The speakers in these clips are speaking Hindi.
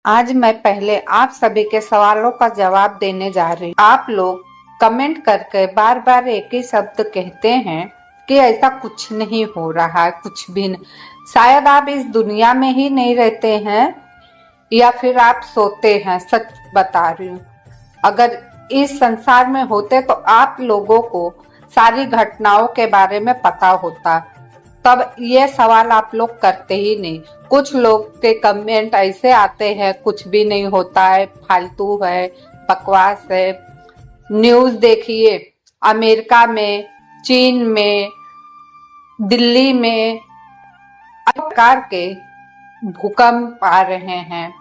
आज मैं पहले आप सभी के सवालों का जवाब देने जा रही हूँ। आप लोग कमेंट करके बार बार एक ही शब्द कहते हैं कि ऐसा कुछ नहीं हो रहा है, कुछ भी नहीं। शायद आप इस दुनिया में ही नहीं रहते हैं या फिर आप सोते हैं। सच बता रही हूँ, अगर इस संसार में होते तो आप लोगों को सारी घटनाओं के बारे में पता होता, तब ये सवाल आप लोग करते ही नहीं। कुछ लोग के कमेंट ऐसे आते हैं, कुछ भी नहीं होता है, फालतू है, बकवास है। न्यूज़ देखिए, अमेरिका में, चीन में, दिल्ली में प्रकार के भूकंप आ रहे हैं,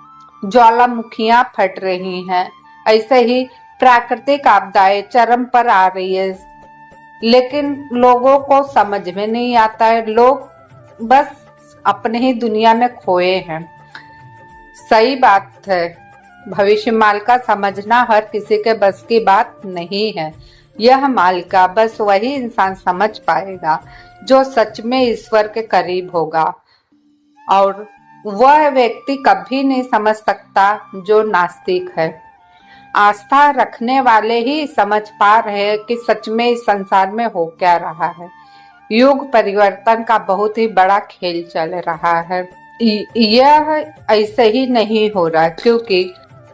ज्वालामुखियां फट रही हैं, ऐसे ही प्राकृतिक आपदाएं चरम पर आ रही है, लेकिन लोगों को समझ में नहीं आता है। लोग बस अपने ही दुनिया में खोए हैं। सही बात है, भविष्य माल का समझना हर किसी के बस की बात नहीं है। यह माल का बस वही इंसान समझ पाएगा जो सच में ईश्वर के करीब होगा, और वह व्यक्ति कभी नहीं समझ सकता जो नास्तिक है। आस्था रखने वाले ही समझ पा रहे हैं कि सच में इस संसार में हो क्या रहा है। युग परिवर्तन का बहुत ही बड़ा खेल चल रहा है। यह ऐसे ही नहीं हो रहा क्योंकि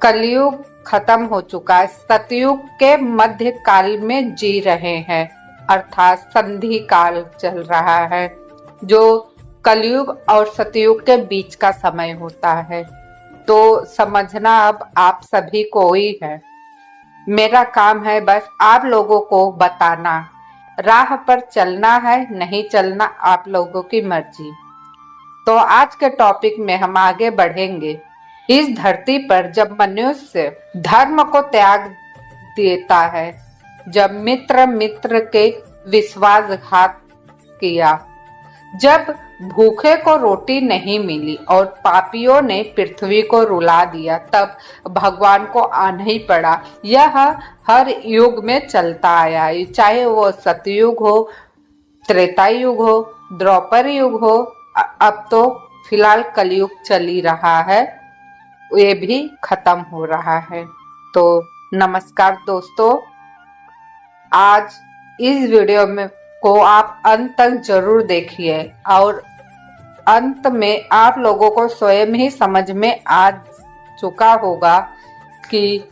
कलयुग खत्म हो चुका है। सतयुग के मध्य काल में जी रहे हैं, अर्थात संधि काल चल रहा है, जो कलयुग और सतयुग के बीच का समय होता है। तो समझना अब आप सभी को ही है। मेरा काम है बस आप लोगों को बताना। राह पर चलना है, नहीं चलना आप लोगों की मर्जी। तो आज के टॉपिक में हम आगे बढ़ेंगे। इस धरती पर जब मनुष्य धर्म को त्याग देता है, जब मित्र मित्र के विश्वासघात किया, जब भूखे को रोटी नहीं मिली और पापियों ने पृथ्वी को रुला दिया, तब भगवान को आना ही पड़ा। यह हर युग में चलता आया है, चाहे वो सतयुग हो, त्रेता युग हो, द्वापर युग हो, अब तो फिलहाल कलयुग चल ही रहा है, ये भी खत्म हो रहा है। तो नमस्कार दोस्तों, आज इस वीडियो में को आप अंत तक जरूर देखिए और अंत में आप लोगों को स्वयं ही समझ में आ चुका होगा कि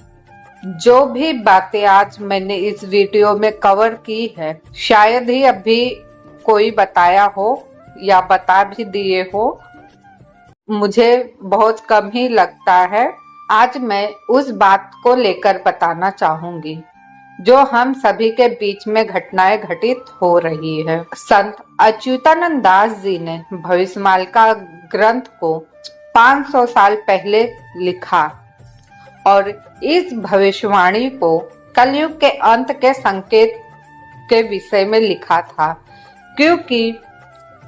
जो भी बातें आज मैंने इस वीडियो में कवर की है, शायद ही अभी कोई बताया हो या बता भी दिए हो, मुझे बहुत कम ही लगता है। आज मैं उस बात को लेकर बताना चाहूंगी जो हम सभी के बीच में घटनाएं घटित हो रही है। संत अच्युतानंद दास जी ने भविष्यमाल का ग्रंथ को 500 साल पहले लिखा और इस भविष्यवाणी को कलयुग के अंत के संकेत के विषय में लिखा था, क्योंकि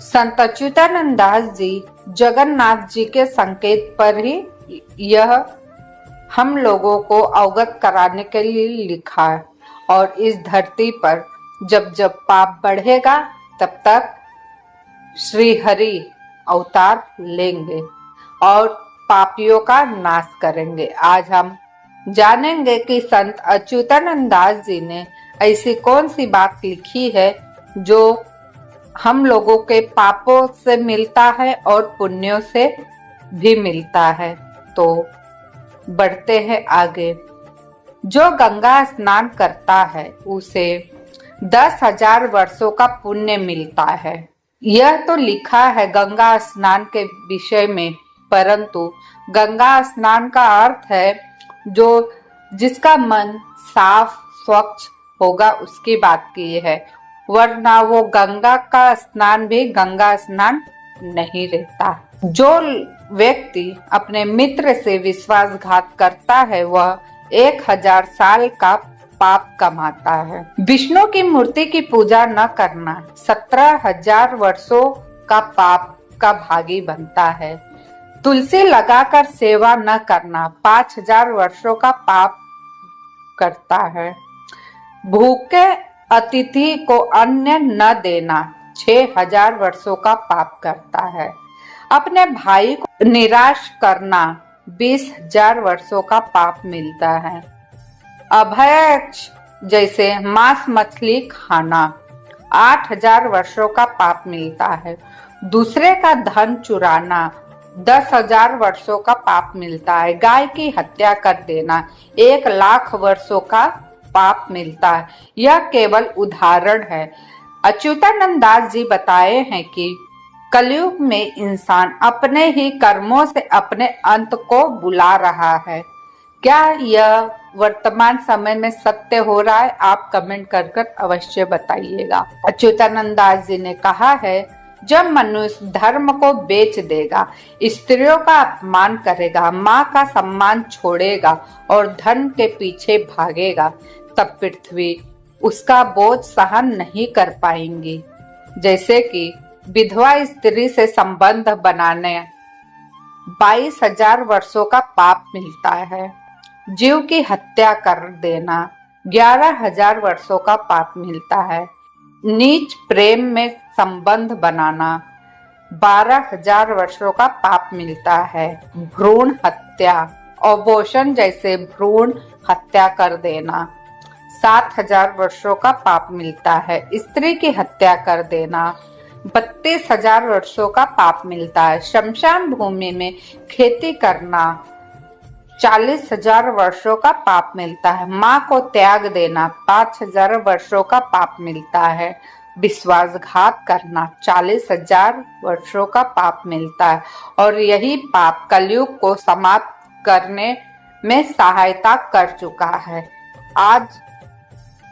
संत अच्युतानंद दास जी जगन्नाथ जी के संकेत पर ही यह हम लोगों को अवगत कराने के लिए लिखा है। और इस धरती पर जब जब पाप बढ़ेगा, तब तक श्री हरि अवतार लेंगे और पापियों का नाश करेंगे। आज हम जानेंगे कि संत अच्युतानंद दास जी ने ऐसी कौन सी बात लिखी है जो हम लोगों के पापों से मिलता है और पुण्यों से भी मिलता है। तो बढ़ते हैं आगे। जो गंगा स्नान करता है उसे 10,000 वर्षों का पुण्य मिलता है। यह तो लिखा है गंगा स्नान के विषय में, परंतु गंगा स्नान का अर्थ है जो जिसका मन साफ स्वच्छ होगा उसकी बात की है, वरना वो गंगा का स्नान भी गंगा स्नान नहीं रहता। जो व्यक्ति अपने मित्र से विश्वासघात करता है वह 1000 साल का पाप कमाता है। विष्णु की मूर्ति की पूजा न करना 17,000 वर्षों का पाप का भागी बनता है। तुलसी लगाकर सेवा न करना 5,000 वर्षों का पाप करता है। भूखे अतिथि को अन्न न देना 6,000 वर्षों का पाप करता है। अपने भाई को निराश करना 20,000 वर्षों का पाप मिलता है। अभक्ष जैसे मांस मछली खाना 8,000 वर्षों का पाप मिलता है। दूसरे का धन चुराना 10,000 वर्षों का पाप मिलता है। गाय की हत्या कर देना 1,00,000 वर्षों का पाप मिलता है। यह केवल उदाहरण है। अच्युतानंद दास जी बताए हैं कि कलयुग में इंसान अपने ही कर्मों से अपने अंत को बुला रहा है। क्या यह वर्तमान समय में सत्य हो रहा है? आप कमेंट कर अवश्य बताइएगा। अच्युतानंद दास जी ने कहा है, जब मनुष्य धर्म को बेच देगा, स्त्रियों का अपमान करेगा, माँ का सम्मान छोड़ेगा और धन के पीछे भागेगा, तब पृथ्वी उसका बोझ सहन नहीं कर पाएंगी। जैसे कि विधवा स्त्री से संबंध बनाने 22,000 वर्षों का पाप मिलता है। जीव की हत्या कर देना 11,000 वर्षों का पाप मिलता है। नीच प्रेम में संबंध बनाना 12,000 वर्षों का पाप मिलता है। भ्रूण हत्या, अबॉर्शन जैसे भ्रूण हत्या कर देना 7,000 वर्षों का पाप मिलता है। स्त्री की हत्या कर देना 32,000 वर्षों का पाप मिलता है। शमशान भूमि में खेती करना 40,000 वर्षों का पाप मिलता है। माँ को त्याग देना 5,000 वर्षों का पाप मिलता है। विश्वासघात करना 40,000 वर्षों का पाप मिलता है। और यही पाप कलयुग को समाप्त करने में सहायता कर चुका है। आज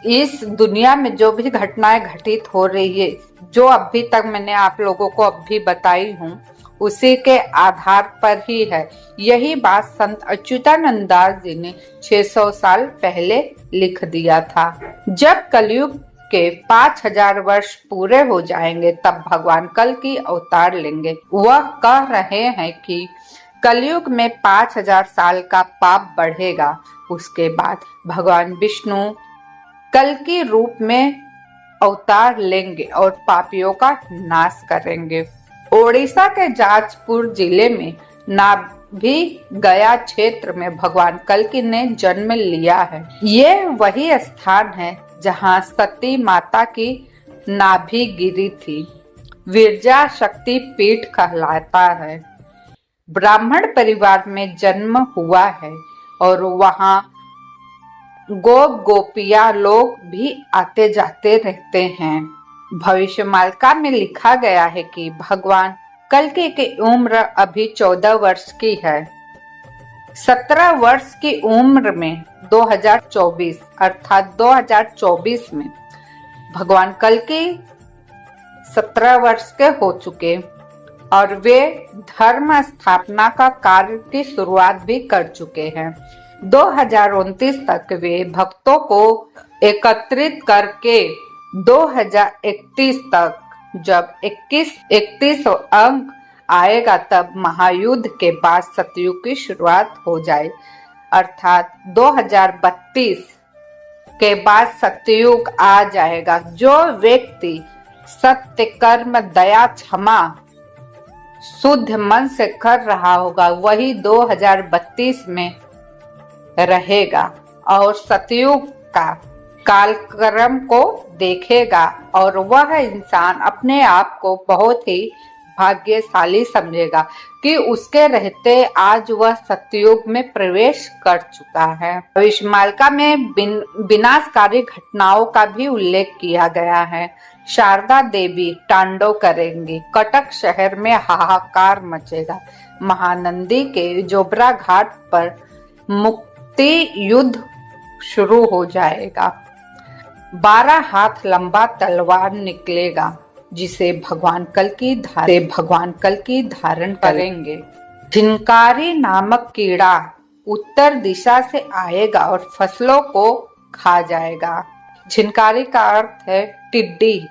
इस दुनिया में जो भी घटनाएं घटित हो रही है, जो अभी तक मैंने आप लोगों को अभी बताई हूँ, उसी के आधार पर ही है। यही बात संत अच्युतानंद दास जी ने 600 साल पहले लिख दिया था। जब कलयुग के 5,000 वर्ष पूरे हो जाएंगे, तब भगवान कल की अवतार लेंगे। वह कह रहे हैं कि कलयुग में 5,000 साल का पाप बढ़ेगा। उसके बाद भगवान विष्णु कल की रूप में अवतार लेंगे और पापियों का नाश करेंगे। ओडिशा के जाजपुर जिले में नाभि गया क्षेत्र में भगवान कल्कि ने जन्म लिया है। ये वही स्थान है जहाँ सती माता की नाभि गिरी थी। विरजा शक्ति पीठ कहलाता है। ब्राह्मण परिवार में जन्म हुआ है और वहाँ गोप गोपिया लोग भी आते जाते रहते हैं। भविष्यमालिका में लिखा गया है कि भगवान कल्कि की उम्र अभी 14 वर्ष की है। 17 वर्ष की उम्र में 2024 अर्थात 2024 में भगवान कल्कि 17 वर्ष के हो चुके और वे धर्म स्थापना का कार्य की शुरुआत भी कर चुके हैं। 2029 तक वे भक्तों को एकत्रित करके 2031 तक जब 31 अंक आएगा, तब महायुद्ध के बाद सतयुग की शुरुआत हो जाए। अर्थात 2032 के बाद सतयुग आ जाएगा। जो व्यक्ति सत्य, कर्म, दया, क्षमा शुद्ध मन से कर रहा होगा, वही 2032 में रहेगा और सतयुग का कालक्रम को देखेगा और वह इंसान अपने आप को बहुत ही भाग्यशाली समझेगा कि उसके रहते आज वह सतयुग में प्रवेश कर चुका है। भविष्यमालिका में विनाशकारी घटनाओं का भी उल्लेख किया गया है। शारदा देवी तांडव करेंगी, कटक शहर में हाहाकार मचेगा, महानंदी के जोबरा घाट पर मुक्ति युद्ध शुरू हो जाएगा, 12 हाथ लंबा तलवार निकलेगा जिसे भगवान कल्कि धारण करेंगे। झिनकारी नामक कीड़ा उत्तर दिशा से आएगा और फसलों को खा जाएगा। झिनकारी का अर्थ है टिड्डी,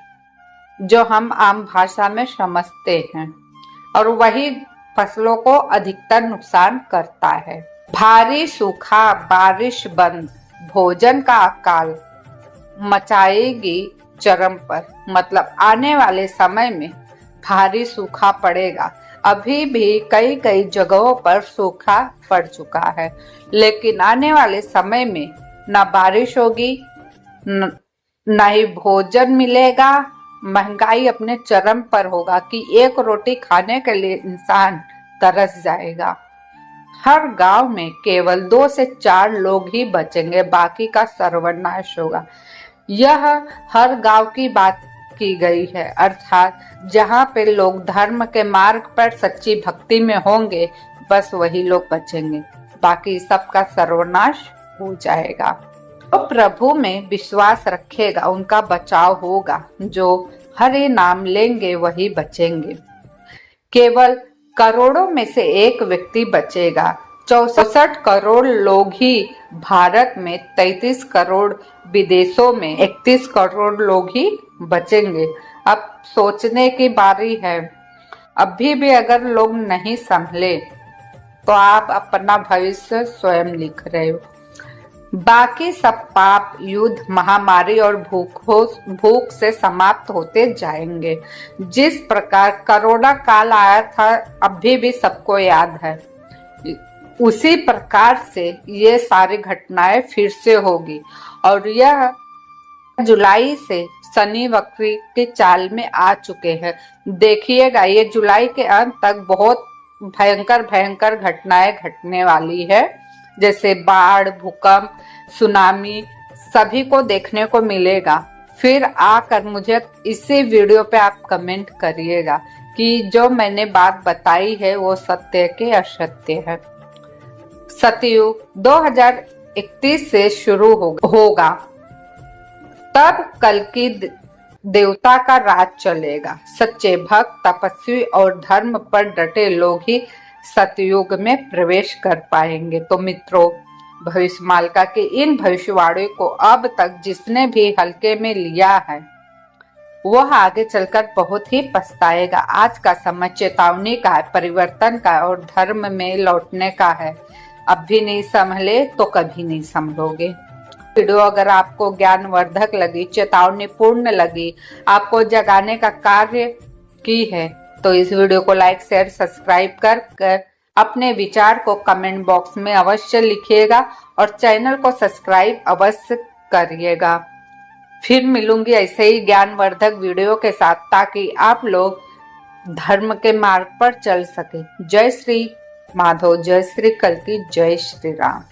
जो हम आम भाषा में समझते हैं, और वही फसलों को अधिकतर नुकसान करता है। भारी सूखा, बारिश बंद, भोजन का अकाल मचाएगी चरम पर। मतलब आने वाले समय में भारी सूखा पड़ेगा, अभी भी कई कई जगहों पर सूखा पड़ चुका है, लेकिन आने वाले समय में न बारिश होगी, न ही भोजन मिलेगा। महंगाई अपने चरम पर होगा कि एक रोटी खाने के लिए इंसान तरस जाएगा। हर गांव में केवल 2 से 4 लोग ही बचेंगे, बाकी का सर्वनाश होगा। यह हर गांव की बात की गई है, अर्थात जहां पे लोग धर्म के मार्ग पर सच्ची भक्ति में होंगे, बस वही लोग बचेंगे, बाकी सबका सर्वनाश हो जाएगा। तो प्रभु में विश्वास रखेगा उनका बचाव होगा, जो हरि नाम लेंगे वही बचेंगे। केवल करोड़ों में से एक व्यक्ति बचेगा। 64 करोड़ लोग ही भारत में, 33 करोड़ विदेशों में, 31 करोड़ लोग ही बचेंगे। अब सोचने की बारी है। अभी भी अगर लोग नहीं संभले तो आप अपना भविष्य स्वयं लिख रहे हो। बाकी सब पाप, युद्ध, महामारी और भूख से समाप्त होते जाएंगे। जिस प्रकार कोरोना काल आया था, अभी भी सबको याद है, उसी प्रकार से ये सारी घटनाएं फिर से होगी। और यह जुलाई से शनि वक्री की चाल में आ चुके हैं। देखिएगा, ये जुलाई के अंत तक बहुत भयंकर भयंकर घटनाएं घटने वाली है, जैसे बाढ़, भूकंप, सुनामी, सभी को देखने को मिलेगा। फिर आकर मुझे इसी वीडियो पे आप कमेंट करिएगा कि जो मैंने बात बताई है वो सत्य के असत्य है। सतयुग 2031 से शुरू होगा, तब कल की देवता का राज चलेगा। सच्चे भक्त, तपस्वी और धर्म पर डटे लोग ही सतयुग में प्रवेश कर पाएंगे। तो मित्रों, भविष्यमालिका की इन भविष्यवाणी को अब तक जिसने भी हल्के में लिया है, वह आगे चलकर बहुत ही पछताएगा। आज का समय चेतावनी का है, परिवर्तन का और धर्म में लौटने का है। अब भी नहीं संभले तो कभी नहीं संभलोगे। वीडियो अगर आपको ज्ञानवर्धक लगी, चेतावनी पूर्ण लगी, आपको जगाने का कार्य की है, तो इस वीडियो को लाइक, शेयर, सब्सक्राइब कर अपने विचार को कमेंट बॉक्स में अवश्य लिखिएगा और चैनल को सब्सक्राइब अवश्य करिएगा। फिर मिलूंगी ऐसे ही ज्ञानवर्धक वीडियो के साथ, ताकि आप लोग धर्म के मार्ग पर चल सके। जय श्री माधव, जय श्री कल्की, जय श्री राम।